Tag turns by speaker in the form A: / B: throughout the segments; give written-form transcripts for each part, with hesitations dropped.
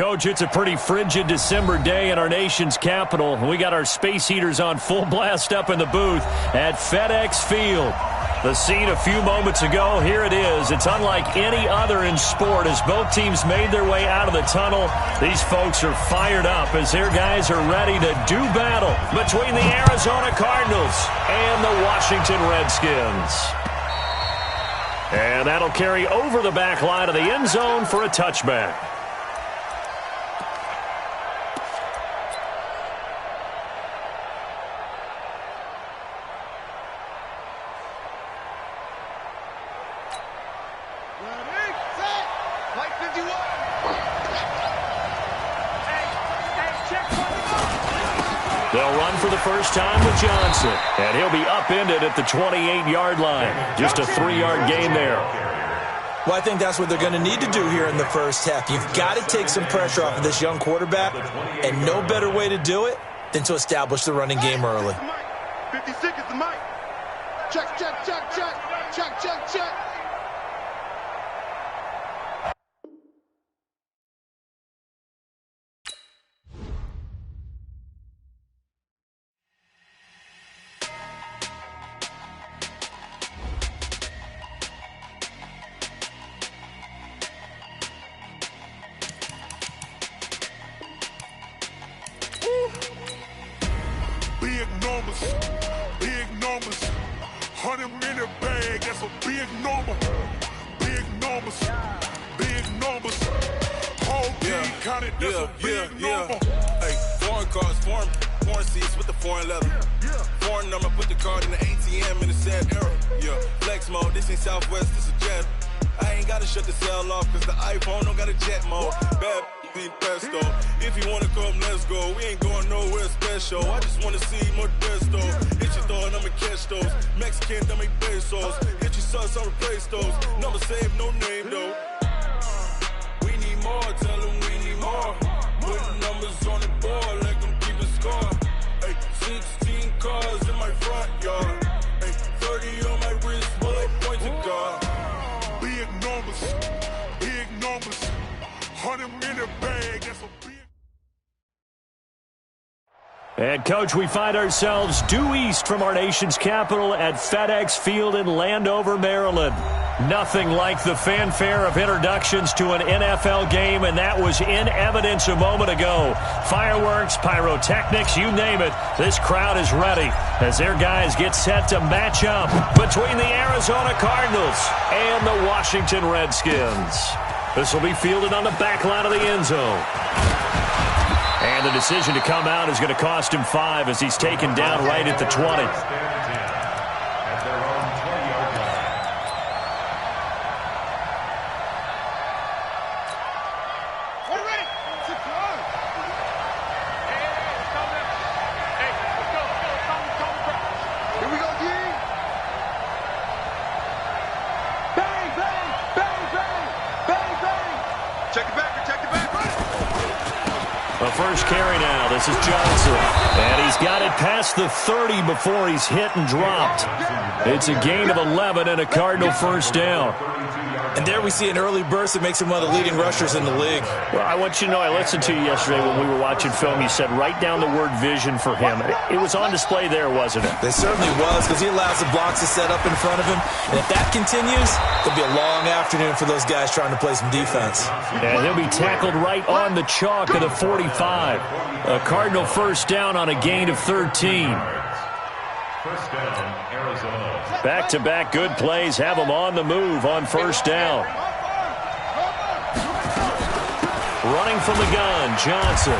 A: Coach, it's a pretty frigid December day in our nation's capital. We got our space heaters on full blast up in the booth at FedEx Field. The scene a few moments ago, here it is. It's unlike any other in sport as both teams made their way out of the tunnel. These folks are fired up as their guys are ready to do battle between the Arizona Cardinals and the Washington Redskins. And that'll carry over the back line of the end zone for a touchback. They'll run for the first time with Johnson, and he'll be upended at the 28-yard line. Just a 3-yard gain there.
B: Well, I think that's what they're going to need to do here in the first half. You've got to take some pressure off of this young quarterback, and no better way to do it than to establish the running game early.
C: 50 seconds to Mike. Check, check, check, check. Check, check, check.
D: Big numbers, 100-minute bag, that's a big number. Big numbers, whole team counted, that's a big number.
E: Hey, foreign cars, foreign seats with the foreign leather. Foreign number, put the card in the ATM in the sad era. Yeah, flex mode, this ain't Southwest, this a jet. I ain't gotta shut the cell off, cause the iPhone don't got a jet mode. Bad need pesto. If you wanna come, let's go. We ain't going nowhere special. I just wanna see Modesto. Hit your thought, I'ma catch those. Mexican, I make pesos. Hit your sauce, I'll replace those. Number saved, no name though. We need more, tell them we need more. Put numbers on the board, let them keep a score. Hey, 16 cars in my front yard. Hey, 30 on my wrist, bullet points to God.
D: Big numbers, 100-minute bag, that's a big.
A: And, Coach, we find ourselves due east from our nation's capital at FedEx Field in Landover, Maryland. Nothing like the fanfare of introductions to an NFL game, and that was in evidence a moment ago. Fireworks, pyrotechnics, you name it. This crowd is ready as their guys get set to match up between the Arizona Cardinals and the Washington Redskins. This will be fielded on the back line of the end zone. And the decision to come out is going to cost him 5 as he's taken down right at the 20. First carry now. This is Johnson. And he's got it past the 30 before he's hit and dropped. It's a gain of 11 and a Cardinal first down.
B: And there we see an early burst that makes him one of the leading rushers in the league.
A: Well, I want you to know, I listened to you yesterday when we were watching film. You said write down the word vision for him. It was on display there, wasn't it?
B: It certainly was, because he allows the blocks to set up in front of him. And if that continues, it'll be a long afternoon for those guys trying to play some defense.
A: And he'll be tackled right on the chalk of the 45. A Cardinal first down on a gain of 13.
F: First down, Arizona.
A: Back-to-back good plays have them on the move on first down. Running from the gun, Johnson.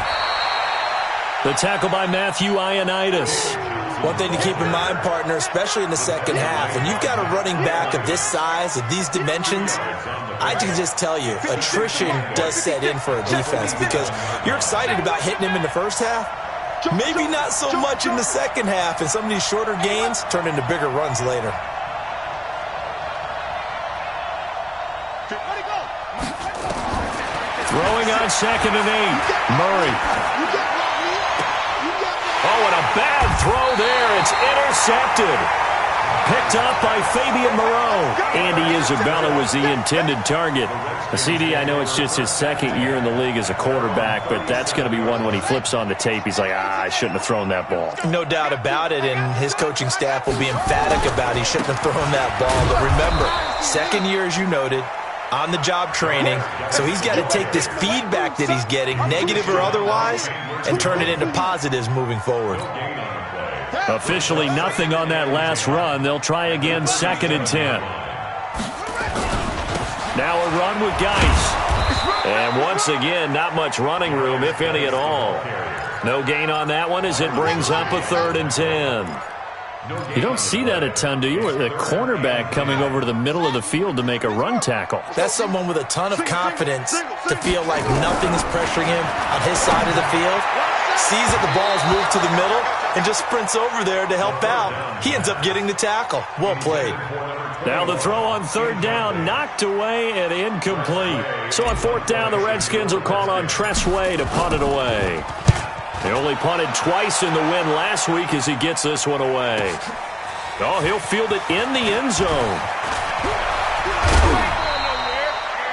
A: The tackle by Matthew Ioannidis.
B: One thing to keep in mind, partner, especially in the second half, when you've got a running back of this size, of these dimensions, I can just tell you, attrition does set in for a defense because you're excited about hitting him in the first half. Maybe not so much in the second half, and some of these shorter gains turn into bigger runs later.
A: Throwing on 2nd and 8. Murray. Oh, and a bad throw there. It's intercepted. Picked up by Fabian Moreau. Andy Isabella was the intended target. CD, I know it's just his second year in the league as a quarterback, but that's going to be one when he flips on the tape. He's like, I shouldn't have thrown that ball.
B: No doubt about it, and his coaching staff will be emphatic about he shouldn't have thrown that ball. But remember, second year, as you noted, on-the-job training, so he's got to take this feedback that he's getting, negative or otherwise, and turn it into positives moving forward.
A: Officially nothing on that last run. They'll try again, 2nd and 10. Now a run with Geis. And once again, not much running room, if any at all. No gain on that one as it brings up a 3rd and 10. You don't see that a ton, do you? The cornerback coming over to the middle of the field to make a run tackle.
B: That's someone with a ton of confidence to feel like nothing is pressuring him on his side of the field. Sees that the ball is moved to the middle and just sprints over there to help out. He ends up getting the tackle. Well played.
A: Now the throw on 3rd down, knocked away and incomplete. So on 4th down, the Redskins will call on Tress Way to punt it away. He only punted twice in the win last week as he gets this one away. Oh, he'll field it in the end zone.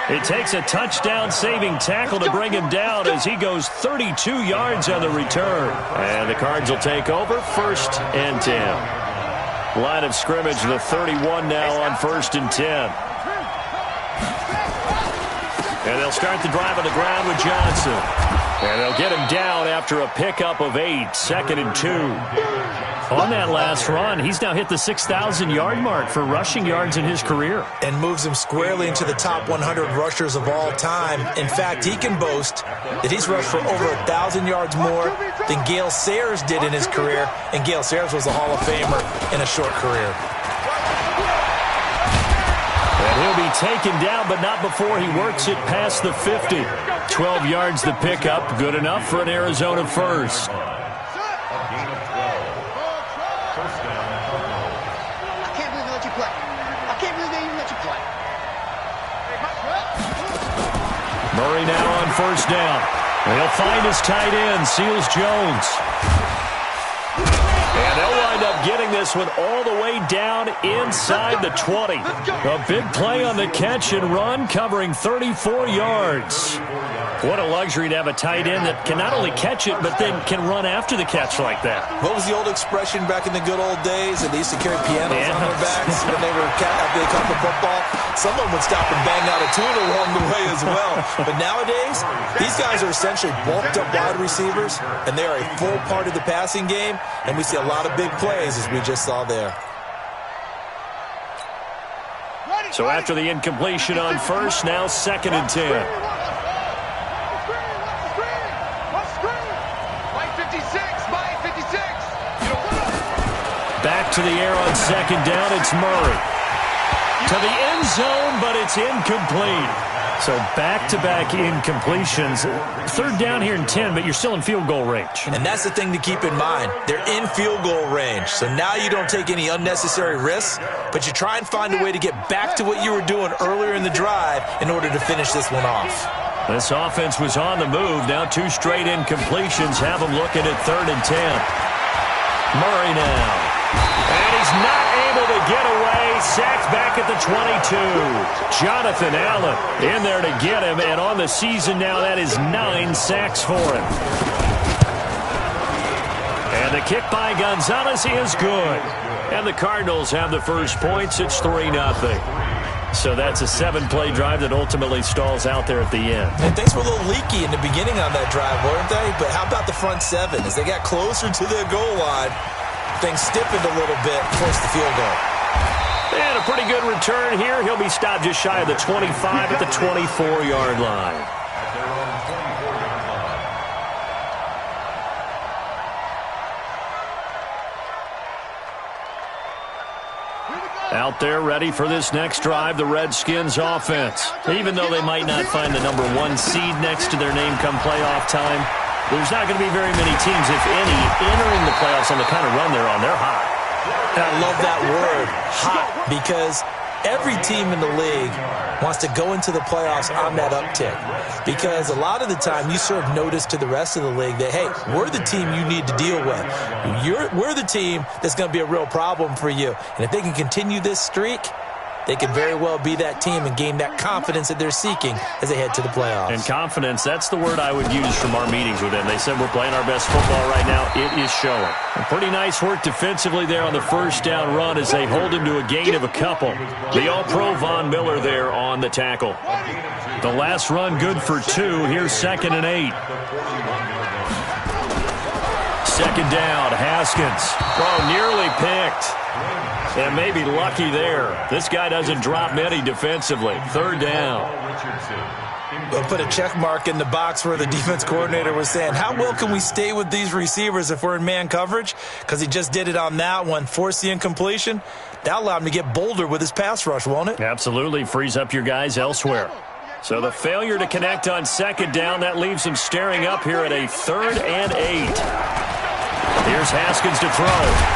A: It takes a touchdown-saving tackle to bring him down as he goes 32 yards on the return. And the Cards will take over, 1st and 10. Line of scrimmage, the 31 now on 1st and 10. And they'll start the drive on the ground with Johnson. And they'll get him down after a pickup of 8, 2nd and 2. On that last run, he's now hit the 6,000-yard mark for rushing yards in his career.
B: And moves him squarely into the top 100 rushers of all time. In fact, he can boast that he's rushed for over 1,000 yards more than Gale Sayers did in his career. And Gale Sayers was a Hall of Famer in a short career.
A: And he'll be taken down, but not before he works it past the 50. 12 yards the pickup, good enough for an Arizona first. Murray now on 1st down. He'll find his tight end, Seals Jones. And they'll wind up getting this one all the way down inside the 20. A big play on the catch and run, covering 34 yards. What a luxury to have a tight end that can not only catch it, but then can run after the catch like that.
B: What was the old expression back in the good old days? They used to carry pianos on their backs when they were after they caught the football. Someone would stop and bang out a tune along the way as well. But nowadays, these guys are essentially bulked up wide receivers, and they are a full part of the passing game, and we see a lot of big plays as we just saw there.
A: So after the incompletion on 1st, now 2nd and 10. Back to the air on 2nd down, it's Murray. To the end zone, but it's incomplete. So back-to-back incompletions. 3rd down here in 10, but you're still in field goal range.
B: And that's the thing to keep in mind. They're in field goal range. So now you don't take any unnecessary risks, but you try and find a way to get back to what you were doing earlier in the drive in order to finish this one off.
A: This offense was on the move. Now 2 straight incompletions have them looking at 3rd and 10. Murray now. And he's not able to get away. Sacked back at the 22. Jonathan Allen in there to get him. And on the season now, that is 9 sacks for him. And the kick by Gonzalez is good. And the Cardinals have the first points. It's 3-0. So that's a 7-play drive that ultimately stalls out there at the end.
B: And things were a little leaky in the beginning on that drive, weren't they? But how about the front 7? As they got closer to the goal line, things stiffened a little bit, forced the field goal.
A: And a pretty good return here. He'll be stopped just shy of the 25 at the 24-yard line. Out there ready for this next drive, the Redskins offense. Even though they might not find the number 1 seed next to their name come playoff time, there's not going to be very many teams, if any, entering the playoffs on the kind of run they're on. They're hot.
B: And I love that word, hot, because Every team in the league wants to go into the playoffs on that uptick because a lot of the time you serve notice to the rest of the league that, hey, we're the team you need to deal with. We're the team that's going to be a real problem for you. And if they can continue this streak, they could very well be that team and gain that confidence that they're seeking as they head to the playoffs.
A: And confidence, that's the word I would use from our meetings with them. They said we're playing our best football right now. It is showing. And pretty nice work defensively there on the first down run as they hold him to a gain of a couple. The All-Pro Von Miller there on the tackle. The last run good for 2. Here's 2nd and 8. Second down, Haskins. Oh, nearly picked. And maybe lucky there. This guy doesn't drop many defensively. 3rd down.
B: We'll put a check mark in the box where the defense coordinator was saying, how well can we stay with these receivers if we're in man coverage? Because he just did it on that one. Forced the incompletion. That'll allow him to get bolder with his pass rush, won't it?
A: Absolutely. Frees up your guys elsewhere. So the failure to connect on 2nd down, that leaves him staring up here at a 3rd and 8. Here's Haskins to throw.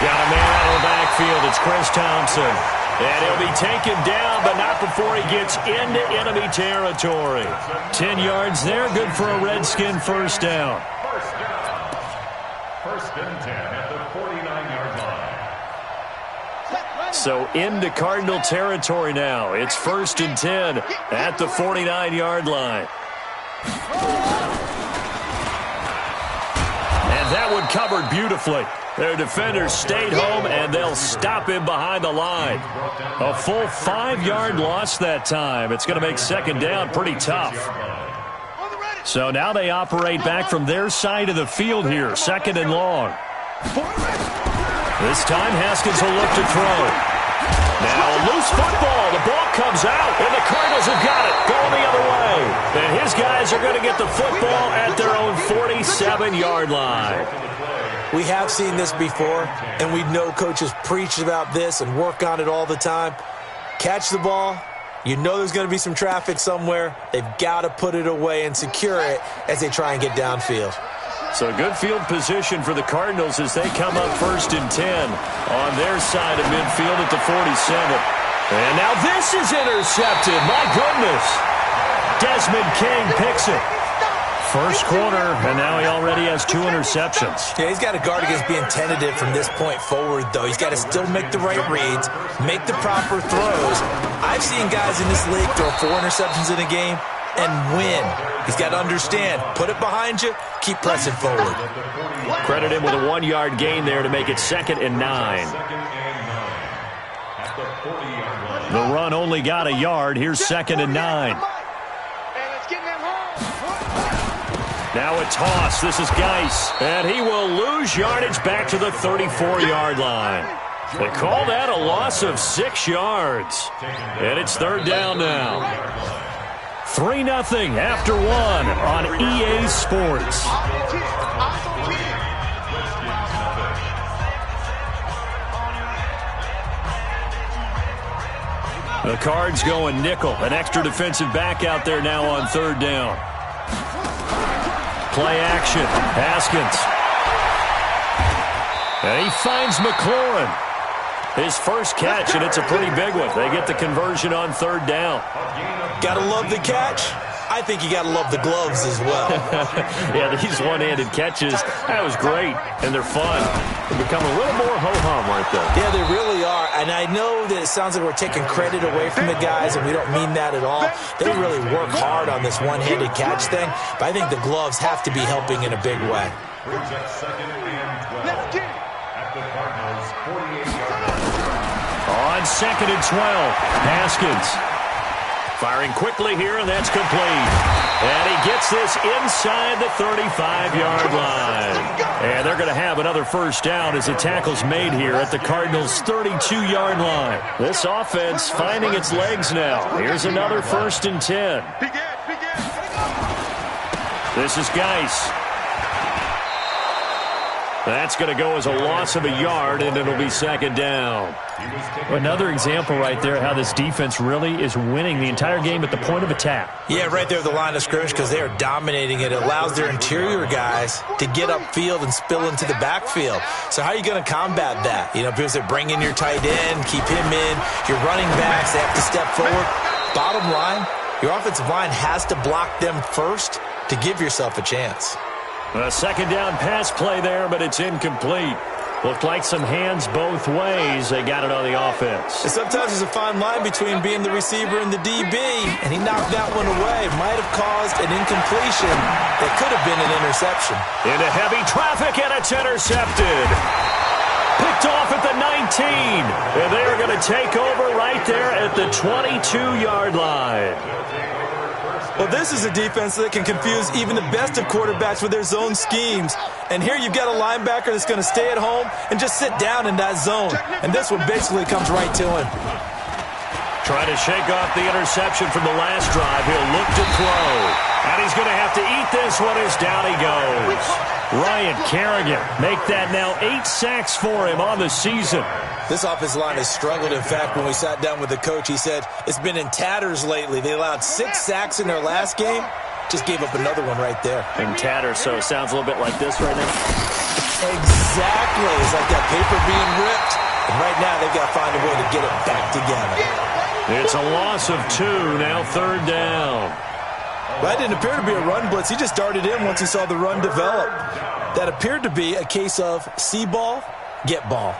A: Got a man out of the backfield. It's Chris Thompson. And he'll be taken down, but not before he gets into enemy territory. 10 yards there. Good for a Redskin first down.
F: First and 10 at the 49-yard line.
A: So into Cardinal territory now. It's 1st and 10 at the 49-yard line. That one covered beautifully. Their defenders stayed home, and they'll stop him behind the line. A full 5-yard loss that time. It's going to make 2nd down pretty tough. So now they operate back from their side of the field here, 2nd and long. This time Haskins will look to throw. Now a loose football. The ball comes out, and the Cardinals have got it. Going the other way. And his guys are going to get the football at their own 47-yard line.
B: We have seen this before, and we know coaches preach about this and work on it all the time. Catch the ball. You know there's going to be some traffic somewhere. They've got to put it away and secure it as they try and get downfield.
A: So good field position for the Cardinals as they come up 1st and 10 on their side of midfield at the 47. And now this is intercepted. My goodness. Desmond King picks it. First quarter, and now he already has 2 interceptions.
B: Yeah, he's got to guard against being tentative from this point forward, though. He's got to still make the right reads, make the proper throws. I've seen guys in this league throw 4 interceptions in a game and win. He's got to understand, put it behind you, keep pressing forward.
A: Credit him with a 1-yard gain there to make it 2nd and 9. The run only got a yard. Here's 2nd and 9. Now a toss. This is Geis. And he will lose yardage back to the 34-yard line. They call that a loss of 6 yards. And it's 3rd down now. 3-0 after 1 on EA Sports. The Cards going nickel. An extra defensive back out there now on 3rd down. Play action. Haskins. And he finds McLaurin. His first catch, and it's a pretty big one. They get the conversion on 3rd down.
B: Gotta love the catch. I think you gotta love the gloves as well.
A: Yeah, these one-handed catches, that was great, and they're fun. They become a little more ho-hum, aren't they?
B: Yeah, they really are. And I know that it sounds like we're taking credit away from the guys, and we don't mean that at all. They really work hard on this one-handed catch thing, but I think the gloves have to be helping in a big way.
F: Brings up 2nd and 12 at the Cardinals' 48-yard line.
A: On 2nd and 12, Haskins. Firing quickly here, and that's complete. And he gets this inside the 35-yard line. And they're going to have another first down as the tackle's made here at the Cardinals' 32-yard line. This offense finding its legs now. Here's another 1st and 10. This is Geis. That's going to go as a loss of a yard, and it'll be second down.
G: Another example right there how this defense really is winning the entire game at the point of attack.
B: Yeah, right there at the line of scrimmage because they are dominating it. It allows their interior guys to get upfield and spill into the backfield. So how are you going to combat that? You know, because they bring in your tight end, keep him in. Your running backs, they have to step forward. Bottom line, your offensive line has to block them first to give yourself a chance.
A: A second down pass play there, but it's incomplete. Looked like some hands both ways. They got it on the offense.
B: And sometimes there's a fine line between being the receiver and the DB, and he knocked that one away. Might have caused an incompletion that could have been an interception.
A: Into heavy traffic, and it's intercepted. Picked off at the 19, and they are going to take over right there at the 22-yard line.
B: Well, this is a defense that can confuse even the best of quarterbacks with their zone schemes. And here you've got a linebacker that's going to stay at home and just sit down in that zone. And this one basically comes right to him.
A: Trying to shake off the interception from the last drive. He'll look to throw. And he's going to have to eat this one as down he goes. Ryan Kerrigan make that now 8 sacks for him on the season.
B: This offensive line has struggled. In fact, when we sat down with the coach, he said it's been in tatters lately. They allowed 6 sacks in their last game. Just gave up another one right there.
G: In tatters, so it sounds a little bit like this right now.
B: Exactly. It's like that paper being ripped. And right now they've got to find a way to get it back together.
A: It's a loss of 2, now third down.
B: That didn't appear to be a run blitz. He just darted in once he saw the run develop. That appeared to be a case of see ball, get ball.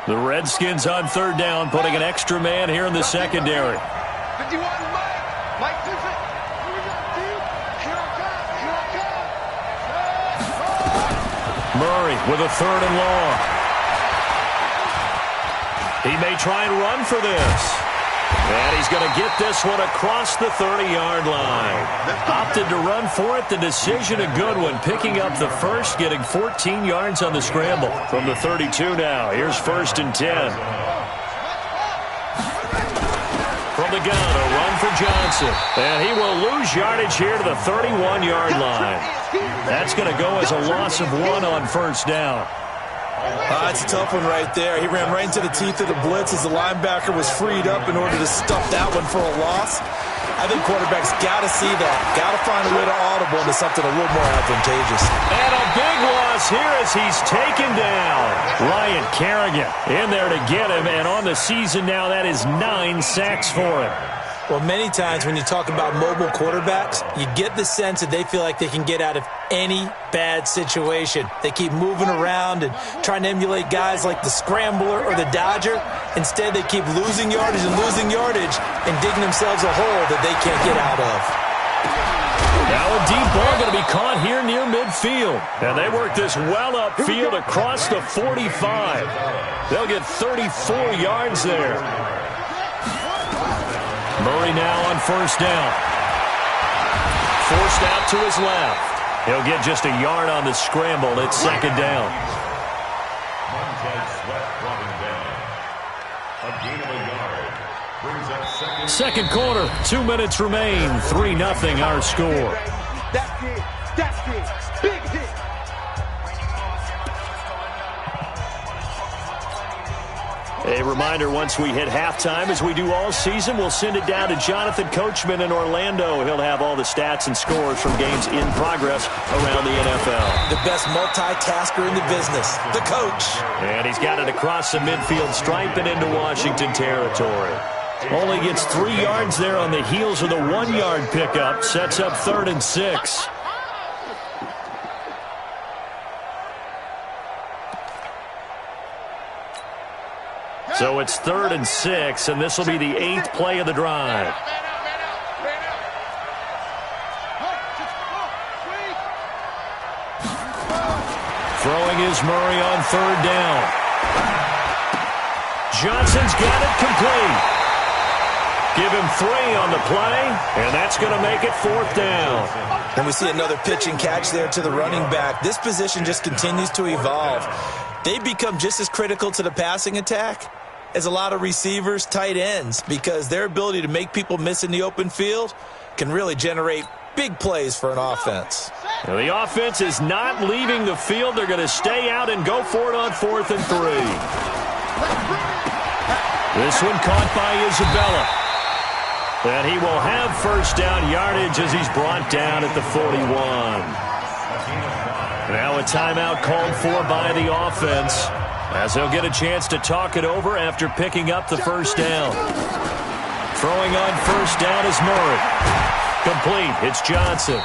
A: The Redskins on third down, putting an extra man here in the secondary.
C: 51, Mike Tiffin. Here I come.
A: Murray with a third and long. He may try and run for this. And he's going to get this one across the 30-yard line. Opted to run for it. The decision a good one. Picking up the first, getting 14 yards on the scramble. From the 32 now. Here's 1st and 10. From the gun, a run for Johnson. And he will lose yardage here to the 31-yard line. That's going to go as a loss of 1 on first down.
B: It's a tough one right there. He ran right into the teeth of the blitz as the linebacker was freed up in order to stuff that one for a loss. I think quarterbacks got to see that. Got to find a way to audible into something a little more advantageous.
A: And a big loss here as he's taken down. Ryan Kerrigan in there to get him, and on the season now, that is 9 sacks for him.
B: Well, many times when you talk about mobile quarterbacks, you get the sense that they feel like they can get out of any bad situation. They keep moving around and trying to emulate guys like the Scrambler or the Dodger. Instead, they keep losing yardage and digging themselves a hole that they can't get out of.
A: Now a deep ball going to be caught here near midfield. And they work this well upfield across the 45. They'll get 34 yards there. Murray now on first down. Forced out to his left. He'll get just a yard on the scramble. It's second down.
F: Montez Sweat brought him down. A gain of a yard. Brings up
A: second quarter. 2 minutes remain. 3-0 our score.
C: That's it. Big hit.
A: A reminder, once we hit halftime, as we do all season, we'll send it down to Jonathan Coachman in Orlando. He'll have all the stats and scores from games in progress around the NFL.
B: The best multitasker in the business, the coach.
A: And he's got it across the midfield stripe and into Washington territory. Only gets 3 yards there on the heels of the 1-yard pickup. Sets up 3rd and 6. So it's 3rd and 6, and this will be the 8th play of the drive. Throwing is Murray on 3rd down. Johnson's got it complete. Give him 3 on the play, and that's going to make it 4th down.
B: And we see another pitch and catch there to the running back. This position just continues to evolve. They become just as critical to the passing attack as a lot of receivers, tight ends, because their ability to make people miss in the open field can really generate big plays for an offense.
A: Now, the offense is not leaving the field. They're going to stay out and go for it on 4th and 3. This one caught by Isabella. And he will have first down yardage as he's brought down at the 41. Now a timeout called for by the offense, as they'll get a chance to talk it over after picking up the first down. Throwing on first down is Murray. Complete. It's Johnson.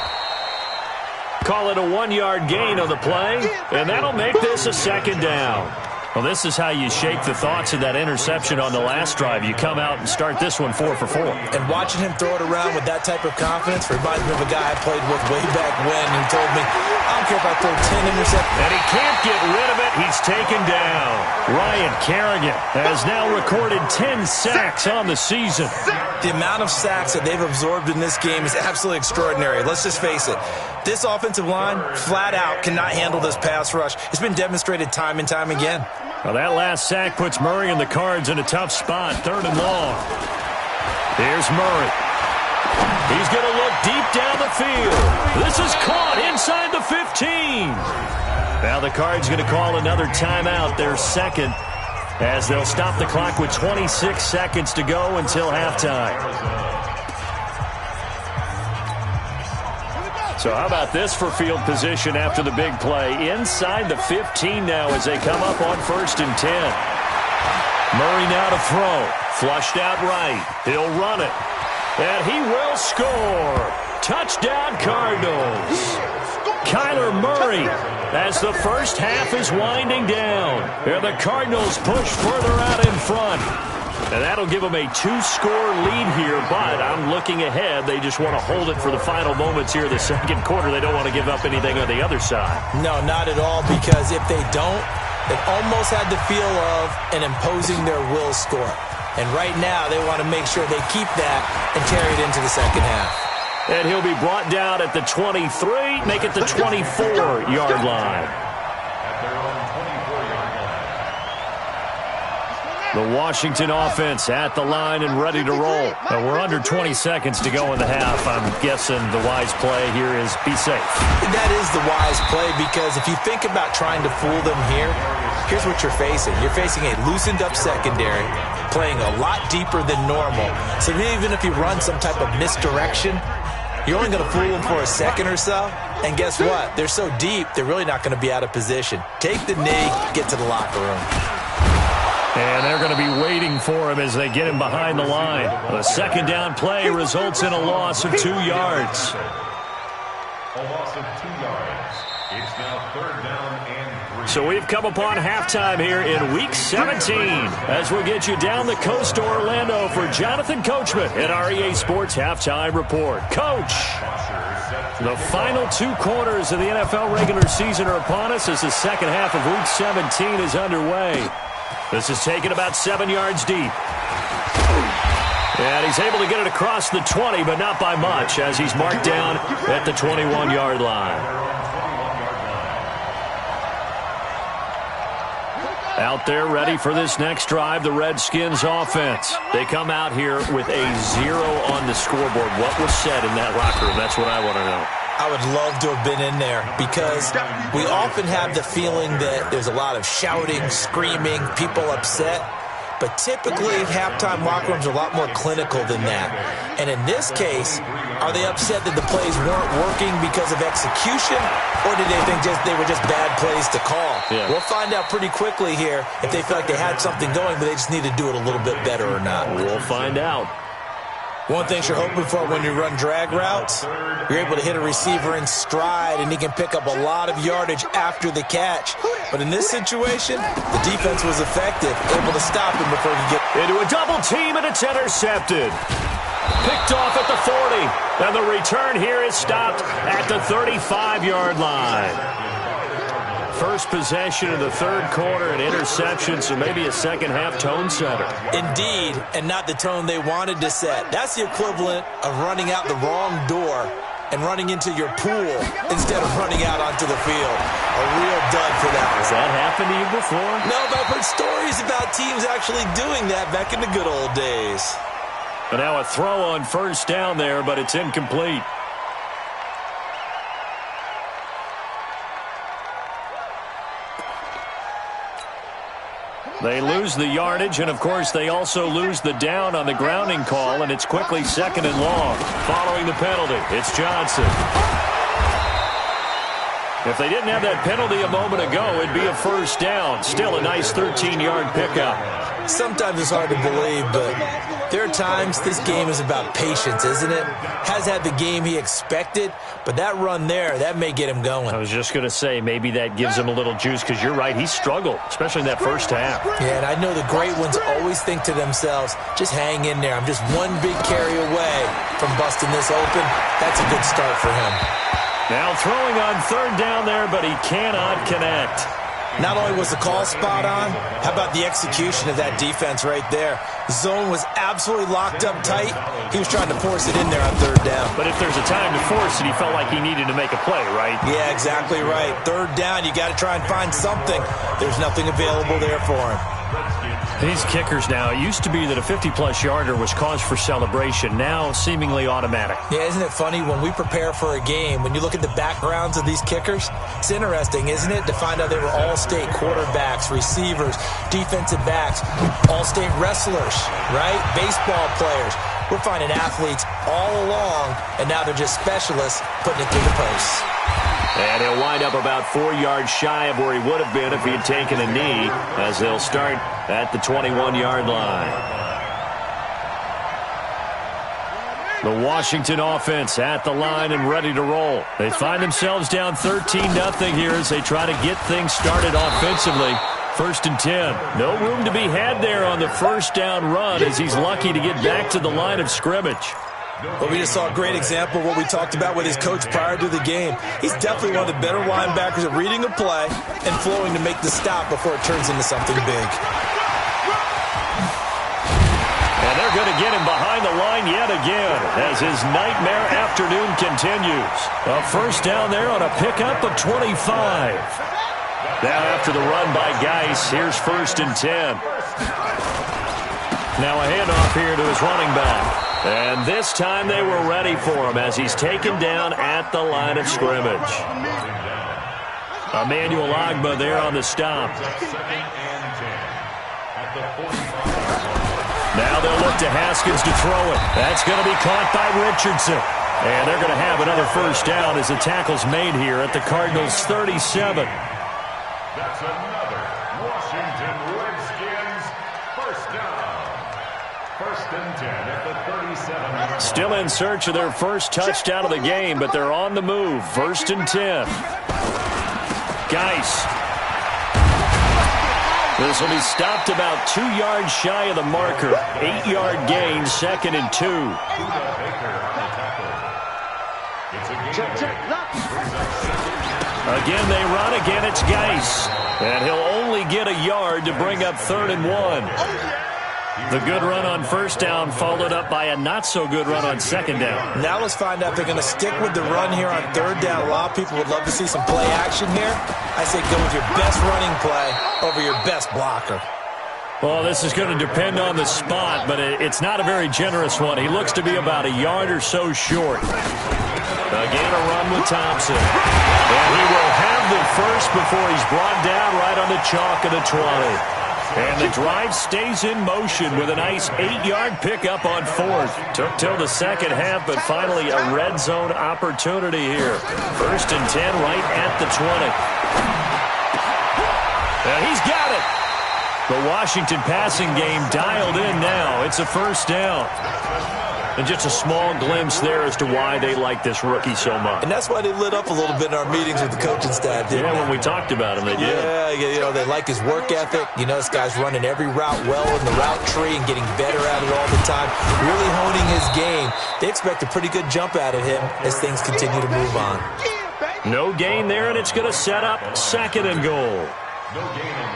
A: Call it a 1-yard gain on the play, and that'll make this a 2nd down. Well, this is how you shake the thoughts of that interception on the last drive. You come out and start this one 4 for 4.
B: And watching him throw it around with that type of confidence reminds me of a guy I played with way back when who told me, I don't care if I throw 10 interceptions.
A: And he can't get rid of it. He's taken down. Ryan Kerrigan has now recorded 10 sacks on the season.
B: The amount of sacks that they've absorbed in this game is absolutely extraordinary. Let's just face it. This offensive line, flat out, cannot handle this pass rush. It's been demonstrated time and time again.
A: Well, that last sack puts Murray and the Cards in a tough spot, 3rd and long. Here's Murray. He's going to look deep down the field. This is caught inside the 15. Now the Cards going to call another timeout, their 2nd, as they'll stop the clock with 26 seconds to go until halftime. So how about this for field position after the big play? Inside the 15 now as they come up on 1st and 10. Murray now to throw. Flushed out right. He'll run it. And he will score. Touchdown Cardinals. Kyler Murray as the first half is winding down. And the Cardinals push further out in front. And that'll give them a 2-score lead here, but I'm looking ahead. They just want to hold it for the final moments here in the 2nd quarter. They don't want to give up anything on the other side.
B: No, not at all, because if they don't, it almost had the feel of an imposing their will score. And right now, they want to make sure they keep that and carry it into the 2nd half.
A: And he'll be brought down at the 23, make it the 24-yard line. The Washington offense at the line and ready to roll. Now we're under 20 seconds to go in the half. I'm guessing the wise play here is be safe.
B: That is the wise play, because if you think about trying to fool them here, here's what you're facing. You're facing a loosened up secondary, playing a lot deeper than normal. So even if you run some type of misdirection, you're only going to fool them for a second or so. And guess what? They're so deep, they're really not going to be out of position. Take the knee, get to the locker room.
A: And they're going to be waiting for him as they get him behind the line. The 2nd down play results in a loss of 2 yards.
F: A loss of 2 yards. It's now 3rd down and 3.
A: So we've come upon halftime here in Week 17 as we'll get you down the coast to Orlando for Jonathan Coachman at our EA Sports Halftime Report. Coach, the final 2 quarters of the NFL regular season are upon us as the 2nd half of Week 17 is underway. This is taken about 7 yards deep. And he's able to get it across the 20, but not by much, as he's marked down at the 21-yard line. Out there ready for this next drive, the Redskins offense. They come out here with a 0 on the scoreboard. What was said in that locker room? That's what I want to know.
B: I would love to have been in there, because we often have the feeling that there's a lot of shouting, screaming, people upset. But typically, halftime locker rooms are a lot more clinical than that. And in this case, are they upset that the plays weren't working because of execution, or did they think they were just bad plays to call?
A: Yeah.
B: We'll find out pretty quickly here if they feel like they had something going, but they just need to do it a little bit better or not.
A: We'll find out.
B: One thing you're hoping for when you run drag routes, you're able to hit a receiver in stride, and he can pick up a lot of yardage after the catch. But in this situation, the defense was effective, able to stop him before he get
A: into a double team, and it's intercepted. Picked off at the 40, and the return here is stopped at the 35-yard line. first possession of the third quarter, an interception, so maybe a second-half tone setter.
B: Indeed, and not the tone they wanted to set. That's the equivalent of running out the wrong door and running into your pool instead of running out onto the field. A real dud for that one.
A: Has that happened to you before?
B: No, but I've heard stories about teams actually doing that back in the good old days.
A: But now a throw on first down there, but it's incomplete. They lose the yardage, and, of course, they also lose the down on the grounding call, and it's quickly second and long. Following the penalty, it's Johnson. If they didn't have that penalty a moment ago, it'd be a first down. Still a nice 13-yard pickup.
B: Sometimes it's hard to believe, but there are times this game is about patience, isn't it? Has had the game he expected, but that run there, that may get him going.
A: I was just going to say, maybe that gives him a little juice, because you're right, he struggled, especially in that first half.
B: Yeah, and I know the great ones always think to themselves, just hang in there. I'm just one big carry away from busting this open. That's a good start for him.
A: Now throwing on third down there, but he cannot connect.
B: Not only was the call spot on, how about the execution of that defense right there? The zone was absolutely locked up tight. He was trying to force it in there on third down.
A: But if there's a time to force it, he felt like he needed to make a play, right?
B: Yeah, exactly right. Third down, you got to try and find something. There's nothing available there for him.
A: These kickers now, it used to be that a 50-plus yarder was cause for celebration. Now, seemingly automatic.
B: Yeah, isn't it funny? When we prepare for a game, when you look at the backgrounds of these kickers, it's interesting, isn't it, to find out they were all-state quarterbacks, receivers, defensive backs, all-state wrestlers, right? Baseball players. We're finding athletes all along, and now they're just specialists putting it through the posts.
A: And he'll wind up about 4 yards shy of where he would have been if he had taken a knee, as they'll start at the 21-yard line. The Washington offense at the line and ready to roll. They find themselves down 13-0 here as they try to get things started offensively. 1st and 10. No room to be had there on the first down run as he's lucky to get back to the line of scrimmage.
B: Well, we just saw a great example of what we talked about with his coach prior to the game. He's definitely one of the better linebackers at reading a play and flowing to make the stop before it turns into something big.
A: And they're going to get him behind the line yet again as his nightmare afternoon continues. A first down there on a pickup of 25. Now after the run by Geis, here's 1st and 10. Now a handoff here to his running back. And this time they were ready for him as he's taken down at the line of scrimmage. Emmanuel Ogbah there on the stop. Now they'll look to Haskins to throw it. That's going to be caught by Richardson. And they're going to have another first down as the tackle's made here at the Cardinals' 37.
F: That's another Washington Redskins first down. 1st and 10 at the 37.
A: Still in search of their first touchdown of the game, but they're on the move. 1st and 10. Geis. This will be stopped about 2 yards shy of the marker. 8-yard gain, 2nd and 2. Again, they run. Again, it's Geis. And he'll only get a yard to bring up 3rd and 1. The good run on first down followed up by a not-so-good run on second down.
B: Now let's find out if they're going to stick with the run here on third down. A lot of people would love to see some play action here. I say go with your best running play over your best blocker.
A: Well, this is going to depend on the spot, but it's not a very generous one. He looks to be about a yard or so short. Again, a run with Thompson. And he will have the first before he's brought down right on the chalk of the 20. And the drive stays in motion with a nice 8-yard pickup on 4th. Took till the second half, but finally a red zone opportunity here. 1st and 10 right at the 20. And he's got it. The Washington passing game dialed in now. It's a first down. And just a small glimpse there as to why they like this rookie so much.
B: And that's why they lit up a little bit in our meetings with the coaching staff, didn't they?
A: Yeah, when we talked about him, they did.
B: Yeah, you know, they like his work ethic. You know, this guy's running every route well in the route tree and getting better at it all the time. Really honing his game. They expect a pretty good jump out of him as things continue to move on.
A: No gain there, and it's going to set up 2nd and goal.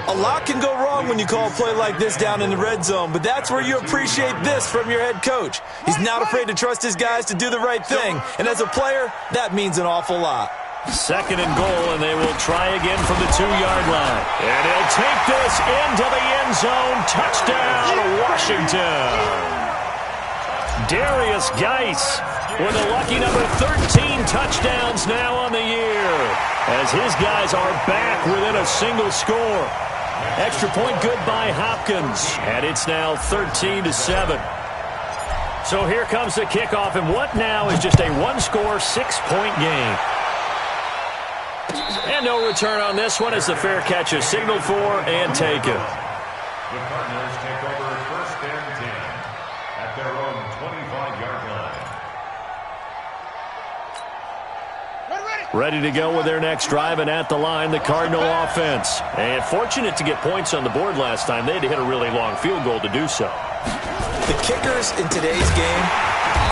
B: A lot can go wrong when you call a play like this down in the red zone, but that's where you appreciate this from your head coach. He's not afraid to trust his guys to do the right thing, and as a player, that means an awful lot.
A: 2nd and goal, and they will try again from the 2-yard line. And he'll take this into the end zone. Touchdown, Washington. Darius Geis with a lucky number 13 touchdowns now on the year, as his guys are back within a single score. Extra point good by Hopkins, and it's now 13-7. So here comes the kickoff, and what now is just a one-score, 6-point game. And no return on this one as the fair catch is signaled for and taken.
F: The Cardinals take over 1st and 10 at their own 25-yard line.
A: Ready to go with their next drive, and at the line, the Cardinal offense. And fortunate to get points on the board last time. They had to hit a really long field goal to do so.
B: The kickers in today's game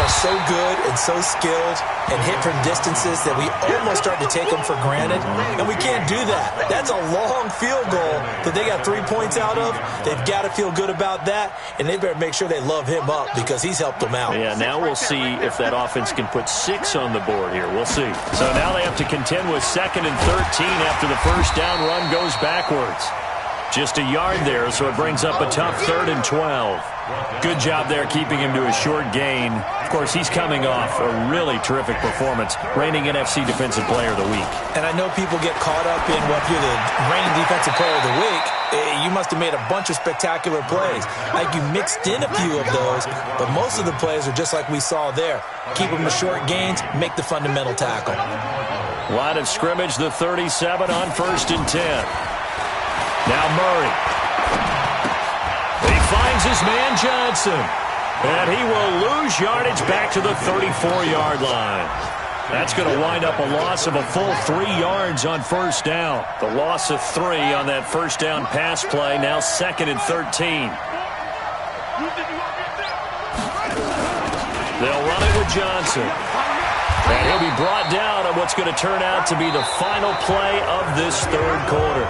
B: are so good and so skilled and hit from distances that we almost start to take them for granted, and we can't do that. That's a long field goal that they got 3 points out of. They've got to feel good about that, and they better make sure they love him up because he's helped them out.
A: Yeah, now we'll see if that offense can put 6 on the board here. We'll see. So now they have to contend with 2nd and 13 after the first down run goes backwards. Just a yard there, so it brings up a tough 3rd and 12. Good job there keeping him to a short gain. Of course, he's coming off a really terrific performance, reigning NFC Defensive Player of the Week.
B: And I know people get caught up in, well, if you're the reigning Defensive Player of the Week, you must have made a bunch of spectacular plays. Like you mixed in a few of those, but most of the plays are just like we saw there. Keep them to short gains, make the fundamental tackle.
A: Line of scrimmage, the 37 on 1st and 10. Now Murray. He finds his man Johnson. And he will lose yardage back to the 34-yard line. That's going to wind up a loss of a full 3 yards on 1st down. The loss of 3 on that 1st down pass play. Now 2nd and 13. They'll run it with Johnson. And he'll be brought down on what's going to turn out to be the final play of this 3rd quarter.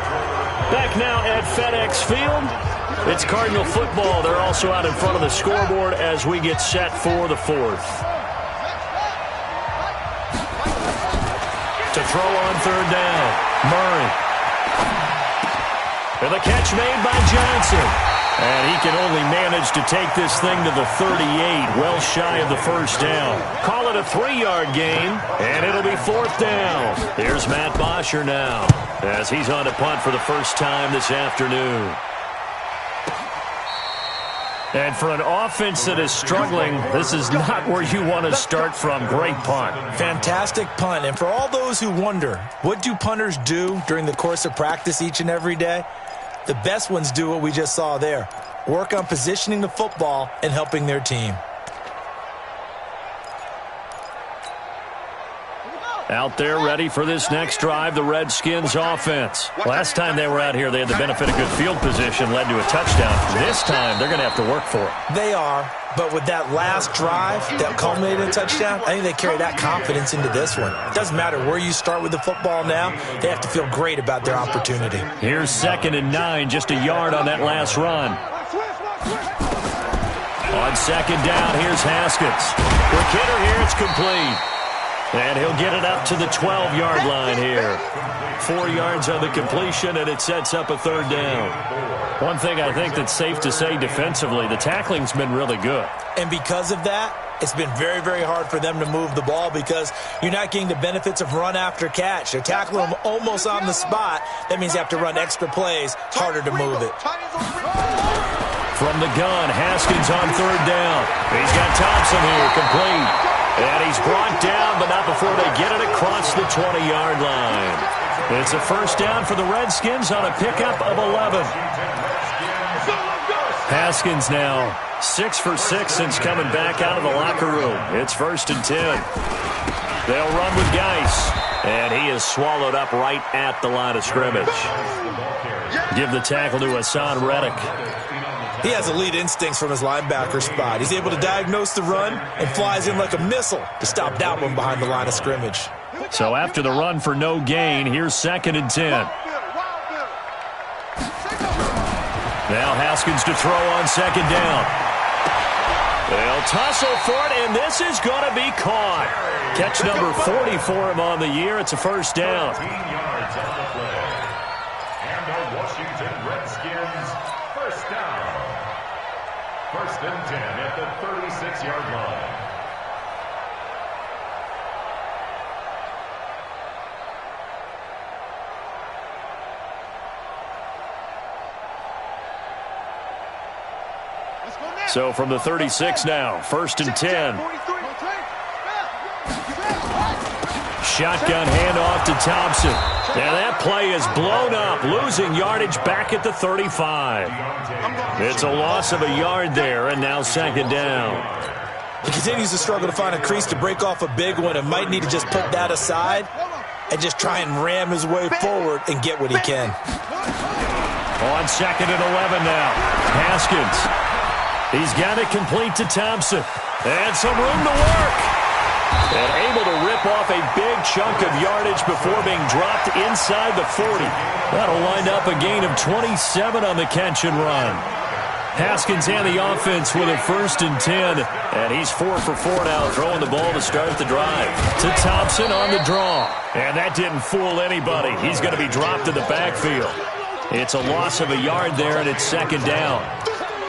A: Back now at FedEx Field, it's Cardinal football. They're also out in front of the scoreboard as we get set for the 4th. To throw on 3rd down, Murray. And the catch made by Johnson. And he can only manage to take this thing to the 38, well shy of the 1st down. Call it a 3-yard gain, and it'll be 4th down. Here's Matt Bosher now, as he's on to punt for the first time this afternoon. And for an offense that is struggling, this is not where you want to start from. Great punt.
B: Fantastic punt. And for all those who wonder, what do punters do during the course of practice each and every day? The best ones do what we just saw there. Work on positioning the football and helping their team.
A: Out there ready for this next drive, the Redskins offense. Last time they were out here, they had the benefit of good field position, led to a touchdown. This time, they're going to have to work for it.
B: They are, but with that last drive that culminated in a touchdown, I think they carry that confidence into this one. It doesn't matter where you start with the football now, they have to feel great about their opportunity.
A: Here's 2nd and 9, just a yard on that last run. On 2nd down, here's Haskins. For Kidder here, it's complete. And he'll get it up to the 12-yard line here. 4 yards on the completion, and it sets up a 3rd down. One thing I think that's safe to say defensively, the tackling's been really good.
B: And because of that, it's been very, very hard for them to move the ball because you're not getting the benefits of run after catch. They're tackling them almost on the spot. That means you have to run extra plays. It's harder to move it.
A: From the gun, Haskins on 3rd down. He's got Thompson here, complete. And he's brought down, but not before they get it across the 20-yard line. It's a 1st down for the Redskins on a pickup of 11. Haskins now 6 for 6 since coming back out of the locker room. It's 1st and 10. They'll run with Geis. And he is swallowed up right at the line of scrimmage. Give the tackle to Hassan Reddick.
B: He has elite instincts from his linebacker spot. He's able to diagnose the run and flies in like a missile to stop that one behind the line of scrimmage.
A: So after the run for no gain, here's 2nd and 10. Now Haskins to throw on 2nd down. They'll tussle for it, and this is going to be caught. Catch number 40 for him on the year. It's a first down.
F: 14 yards on the play. And the Washington Redskins first down. 1st and 10 at the 36-yard line.
A: So from the 36 now, 1st and 10. Shotgun handoff to Thompson. And that play is blown up, losing yardage back at the 35. It's a loss of a yard there, and now 2nd down.
B: He continues to struggle to find a crease to break off a big one and might need to just put that aside and just try and ram his way forward and get what he can.
A: On 2nd and 11 now, Haskins. He's got it complete to Thompson. And some room to work. And able to rip off a big chunk of yardage before being dropped inside the 40. That'll wind up a gain of 27 on the catch and run. Haskins and the offense with a 1st and 10. And he's 4 for 4 now, throwing the ball to start the drive. To Thompson on the draw. And that didn't fool anybody. He's going to be dropped in the backfield. It's a loss of a yard there, and it's 2nd down.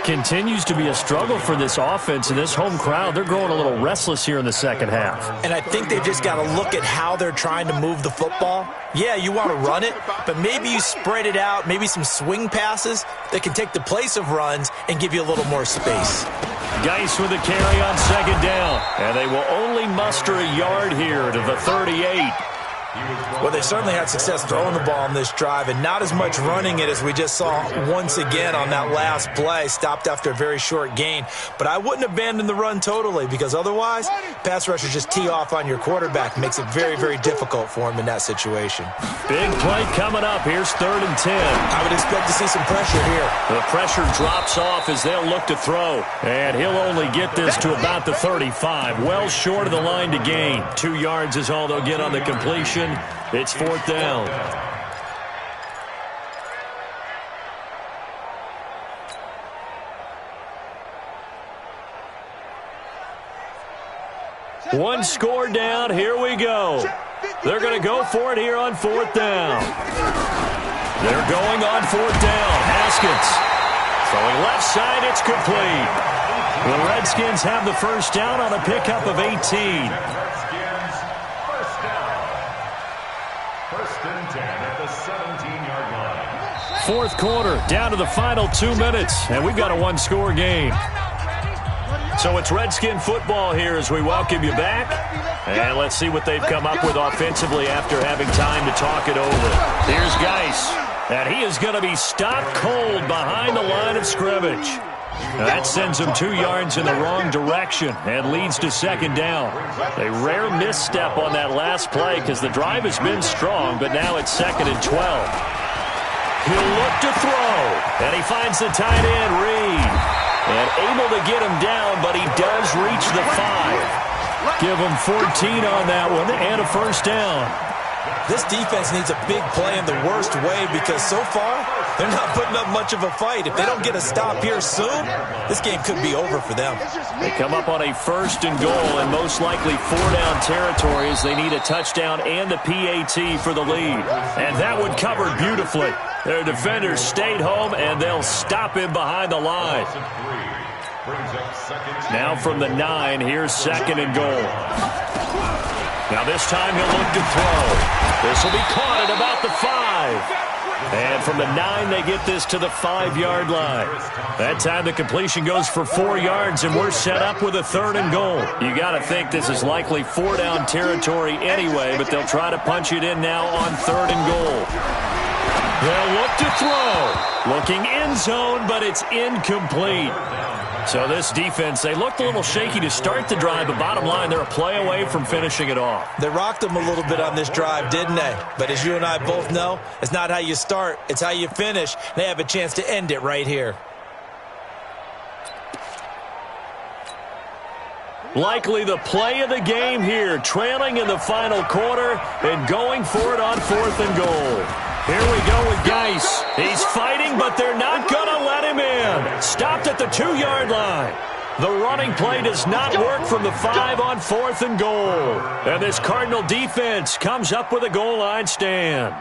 A: Continues to be a struggle for this offense and this home crowd. They're growing a little restless here in the 2nd half.
B: And I think they've just got to look at how they're trying to move the football. Yeah, you want to run it, but maybe you spread it out, maybe some swing passes that can take the place of runs and give you a little more space.
A: Geis with a carry on 2nd down, and they will only muster a yard here to the 38.
B: Well, they certainly had success throwing the ball on this drive and not as much running it as we just saw once again on that last play. Stopped after a very short gain. But I wouldn't abandon the run totally because otherwise, pass rushers just tee off on your quarterback. Makes it very, very difficult for him in that situation.
A: Big play coming up. Here's 3rd and 10.
B: I would expect to see some pressure here.
A: The pressure drops off as they'll look to throw. And he'll only get this to about the 35. Well short of the line to gain. 2 yards is all they'll get on the completion. It's 4th down. One score down. Here we go. They're going to go for it here on 4th down. They're going on 4th down. Haskins throwing left side. It's complete. The Redskins have the first down on a pickup of 18. 4th quarter, down to the final 2 minutes, and we've got a 1-score game. So it's Redskin football here as we welcome you back. And let's see what they've come up with offensively after having time to talk it over. Here's Geis, and he is going to be stopped cold behind the line of scrimmage. That sends him 2 yards in the wrong direction and leads to 2nd down. A rare misstep on that last play because the drive has been strong, but now it's 2nd and 12. He'll look to throw, and he finds the tight end, Reed. And able to get him down, but he does reach the 5. Give him 14 on that one and a first down.
B: This defense needs a big play in the worst way because so far, they're not putting up much of a fight. If they don't get a stop here soon, this game could be over for them.
A: They come up on a 1st and goal and most likely 4-down territory as they need a touchdown and the PAT for the lead. And that one covered beautifully. Their defenders stayed home, and they'll stop him behind the line. Now from the 9, here's 2nd and goal. Now this time he'll look to throw. This will be caught at about the 5. And from the 9, they get this to the 5-yard line. That time the completion goes for 4 yards, and we're set up with a 3rd and goal. You got to think this is likely 4-down territory anyway, but they'll try to punch it in now on 3rd and goal. They'll look to throw. Looking end zone, but it's incomplete. So this defense, they looked a little shaky to start the drive, but bottom line, they're a play away from finishing it off.
B: They rocked them a little bit on this drive, didn't they? But as you and I both know, it's not how you start, it's how you finish. They have a chance to end it right here.
A: Likely the play of the game here, trailing in the final quarter and going for it on 4th and goal. Here we go with Geis. He's fighting, but they're not going to let him in. Stopped at the 2-yard line. The running play does not work from the 5 on 4th and goal. And this Cardinal defense comes up with a goal line stand.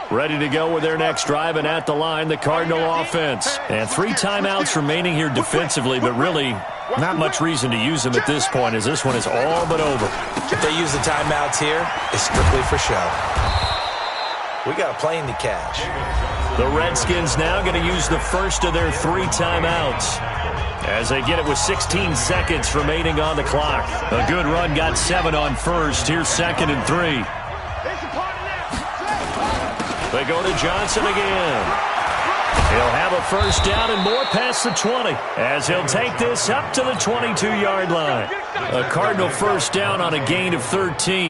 A: Ready to go with their next drive, and at the line, the Cardinal offense. And 3 timeouts remaining here defensively, but really not much reason to use them at this point, as this one is all but over.
B: If they use the timeouts here, it's strictly for show. We got a plane to catch.
A: The Redskins now going to use the first of their 3 timeouts as they get it with 16 seconds remaining on the clock. A good run got 7 on first. Here's 2nd and 3. They go to Johnson again. He'll have a first down and more past the 20 as he'll take this up to the 22-yard line. A Cardinal first down on a gain of 13.